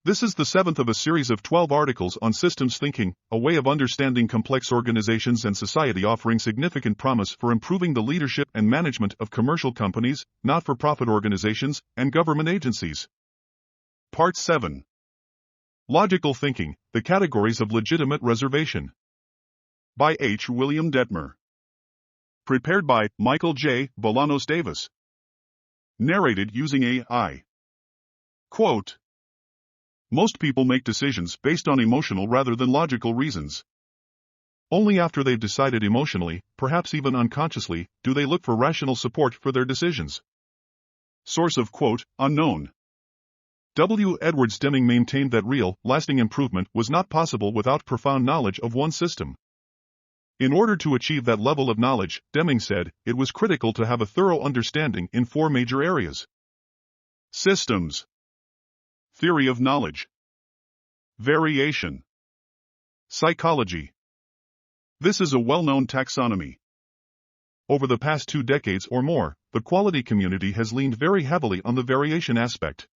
This is the seventh of a series of 12 articles on systems thinking, a way of understanding complex organizations and society offering significant promise for improving the leadership and management of commercial companies, not-for-profit organizations, and government agencies. Part 7. Logical Thinking, the Categories of Legitimate Reservation. By H. William Detmer. Prepared by Michael J. Bolanos Davis. Narrated using AI. Quote, "Most people make decisions based on emotional rather than logical reasons. Only after they've decided emotionally, perhaps even unconsciously, do they look for rational support for their decisions." Source of quote, unknown. W. Edwards Deming maintained that real, lasting improvement was not possible without profound knowledge of one system. In order to achieve that level of knowledge, Deming said, it was critical to have a thorough understanding in 4 major areas. Systems. Theory of knowledge. Variation. Psychology. This is a well-known taxonomy. Over the past 2 decades or more, the quality community has leaned very heavily on the variation aspect.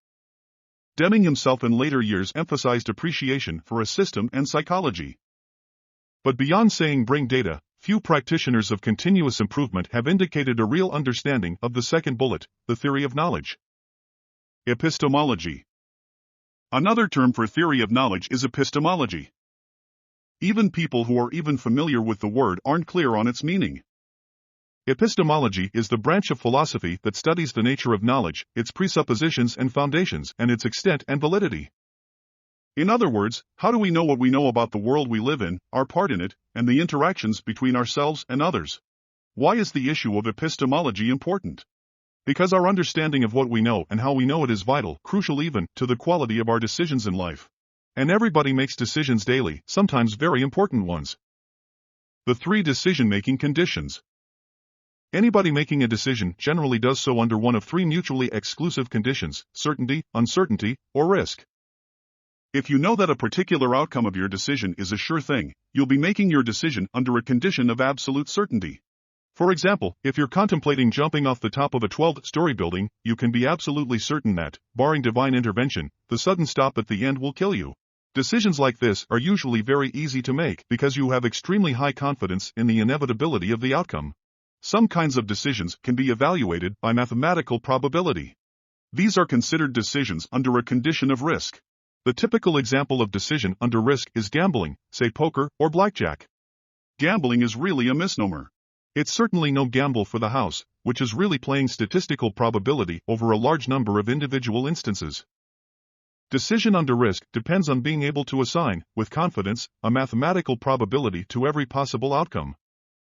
Deming himself in later years emphasized appreciation for a system and psychology. But beyond saying bring data, few practitioners of continuous improvement have indicated a real understanding of the second bullet, the theory of knowledge. Epistemology. Another term for theory of knowledge is epistemology. Even people who are even familiar with the word aren't clear on its meaning. Epistemology is the branch of philosophy that studies the nature of knowledge, its presuppositions and foundations, and its extent and validity. In other words, how do we know what we know about the world we live in, our part in it, and the interactions between ourselves and others? Why is the issue of epistemology important? Because our understanding of what we know and how we know it is vital, crucial even, to the quality of our decisions in life. And everybody makes decisions daily, sometimes very important ones. The 3 decision-making conditions. Anybody making a decision generally does so under one of 3 mutually exclusive conditions: certainty, uncertainty, or risk. If you know that a particular outcome of your decision is a sure thing, you'll be making your decision under a condition of absolute certainty. For example, if you're contemplating jumping off the top of a 12-story building, you can be absolutely certain that, barring divine intervention, the sudden stop at the end will kill you. Decisions like this are usually very easy to make because you have extremely high confidence in the inevitability of the outcome. Some kinds of decisions can be evaluated by mathematical probability. These are considered decisions under a condition of risk. The typical example of decision under risk is gambling, say poker or blackjack. Gambling is really a misnomer. It's certainly no gamble for the house, which is really playing statistical probability over a large number of individual instances. Decision under risk depends on being able to assign, with confidence, a mathematical probability to every possible outcome.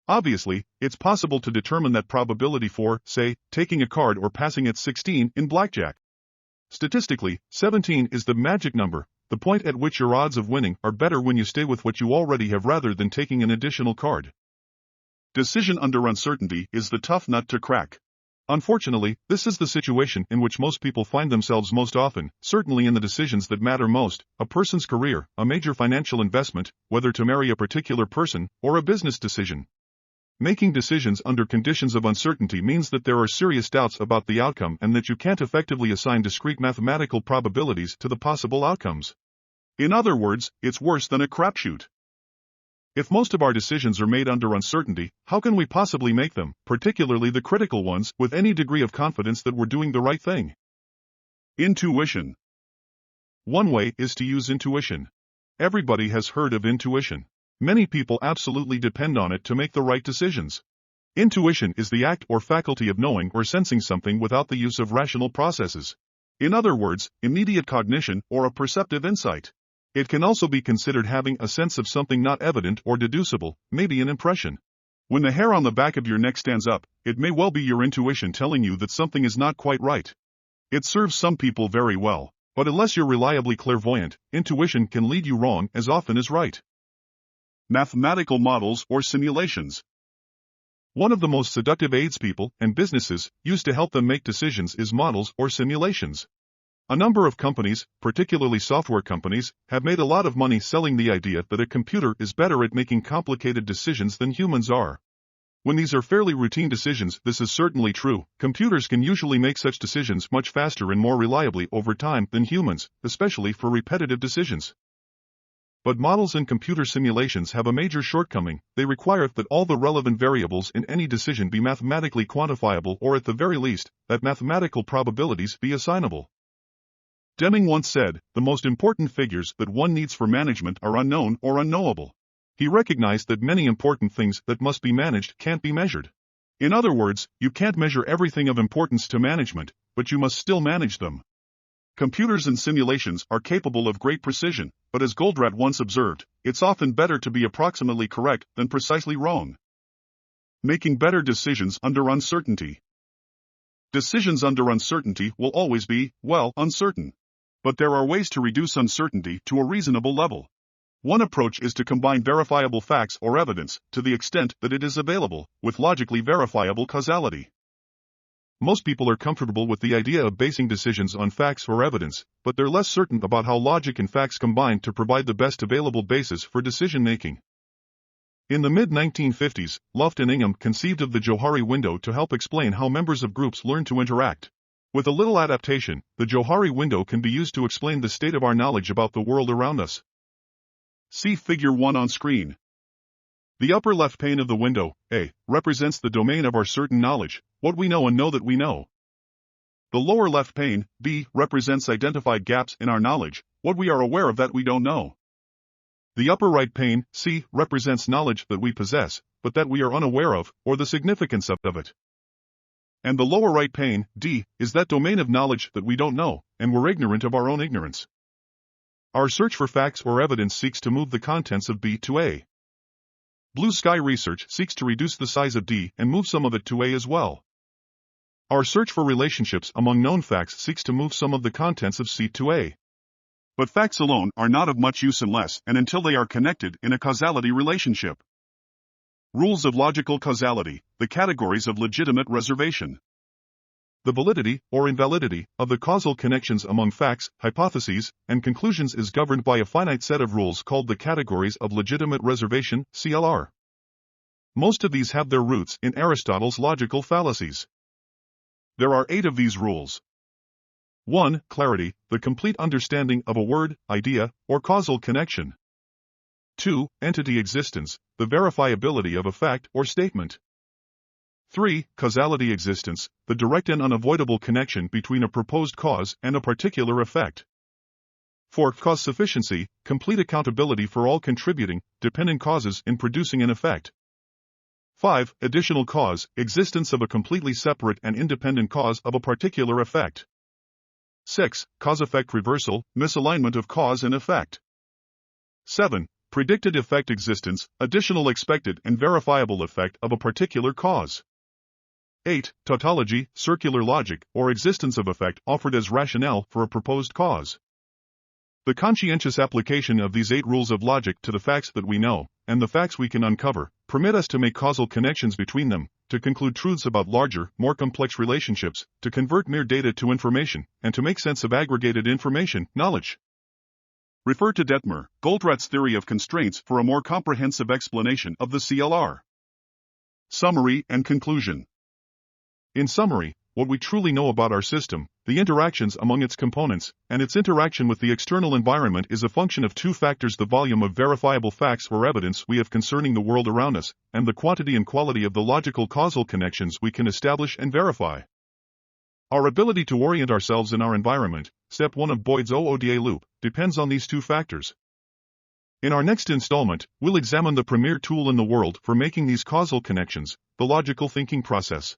Obviously, it's possible to determine that probability for, say, taking a card or passing at 16 in blackjack. Statistically, 17 is the magic number, the point at which your odds of winning are better when you stay with what you already have rather than taking an additional card. Decision under uncertainty is the tough nut to crack. Unfortunately, this is the situation in which most people find themselves most often, certainly in the decisions that matter most: a person's career, a major financial investment, whether to marry a particular person, or a business decision. Making decisions under conditions of uncertainty means that there are serious doubts about the outcome and that you can't effectively assign discrete mathematical probabilities to the possible outcomes. In other words, it's worse than a crapshoot. If most of our decisions are made under uncertainty, how can we possibly make them, particularly the critical ones, with any degree of confidence that we're doing the right thing? Intuition. One way is to use intuition. Everybody has heard of intuition. Many people absolutely depend on it to make the right decisions. Intuition is the act or faculty of knowing or sensing something without the use of rational processes. In other words, immediate cognition or a perceptive insight. It can also be considered having a sense of something not evident or deducible, maybe an impression. When the hair on the back of your neck stands up, it may well be your intuition telling you that something is not quite right. It serves some people very well, but unless you're reliably clairvoyant, intuition can lead you wrong as often as right. Mathematical models or simulations. One of the most seductive aids people and businesses use to help them make decisions is models or simulations. A number of companies, particularly software companies, have made a lot of money selling the idea that a computer is better at making complicated decisions than humans are. When these are fairly routine decisions, this is certainly true. Computers can usually make such decisions much faster and more reliably over time than humans, especially for repetitive decisions. But models and computer simulations have a major shortcoming. They require that all the relevant variables in any decision be mathematically quantifiable, or at the very least, that mathematical probabilities be assignable. Deming once said, "The most important figures that one needs for management are unknown or unknowable." He recognized that many important things that must be managed can't be measured. In other words, you can't measure everything of importance to management, but you must still manage them. Computers and simulations are capable of great precision, but as Goldratt once observed, it's often better to be approximately correct than precisely wrong. Making better decisions under uncertainty. Decisions under uncertainty will always be, well, uncertain. But there are ways to reduce uncertainty to a reasonable level. One approach is to combine verifiable facts or evidence, to the extent that it is available, with logically verifiable causality. Most people are comfortable with the idea of basing decisions on facts or evidence, but they're less certain about how logic and facts combine to provide the best available basis for decision-making. In the mid-1950s, Luft and Ingham conceived of the Johari window to help explain how members of groups learn to interact. With a little adaptation, the Johari window can be used to explain the state of our knowledge about the world around us. See Figure 1 on screen. The upper left pane of the window, A, represents the domain of our certain knowledge, what we know and know that we know. The lower left pane, B, represents identified gaps in our knowledge, what we are aware of that we don't know. The upper right pane, C, represents knowledge that we possess, but that we are unaware of, or the significance of it. And the lower right pane, D, is that domain of knowledge that we don't know, and we're ignorant of our own ignorance. Our search for facts or evidence seeks to move the contents of B to A. Blue sky research seeks to reduce the size of D and move some of it to A as well. Our search for relationships among known facts seeks to move some of the contents of C to A. But facts alone are not of much use unless and until they are connected in a causality relationship. Rules of logical causality, the categories of legitimate reservation. The validity, or invalidity, of the causal connections among facts, hypotheses, and conclusions is governed by a finite set of rules called the categories of legitimate reservation, CLR. Most of these have their roots in Aristotle's logical fallacies. There are 8 of these rules. 1. Clarity, the complete understanding of a word, idea, or causal connection. 2. Entity existence, the verifiability of a fact or statement. 3. Causality existence, the direct and unavoidable connection between a proposed cause and a particular effect. 4. Cause sufficiency, complete accountability for all contributing, dependent causes in producing an effect. 5. Additional cause, existence of a completely separate and independent cause of a particular effect. 6. Cause-effect reversal, misalignment of cause and effect. 7. Predicted effect existence, additional expected and verifiable effect of a particular cause. 8. Tautology, circular logic, or existence of effect offered as rationale for a proposed cause. The conscientious application of these 8 rules of logic to the facts that we know, and the facts we can uncover, permit us to make causal connections between them, to conclude truths about larger, more complex relationships, to convert mere data to information, and to make sense of aggregated information, knowledge. Refer to Detmer, Goldratt's theory of constraints for a more comprehensive explanation of the CLR. Summary and conclusion. In summary, what we truly know about our system, the interactions among its components, and its interaction with the external environment is a function of 2 factors: the volume of verifiable facts or evidence we have concerning the world around us, and the quantity and quality of the logical causal connections we can establish and verify. Our ability to orient ourselves in our environment, step 1 of Boyd's OODA loop, depends on these 2 factors. In our next installment, we'll examine the premier tool in the world for making these causal connections, the logical thinking process.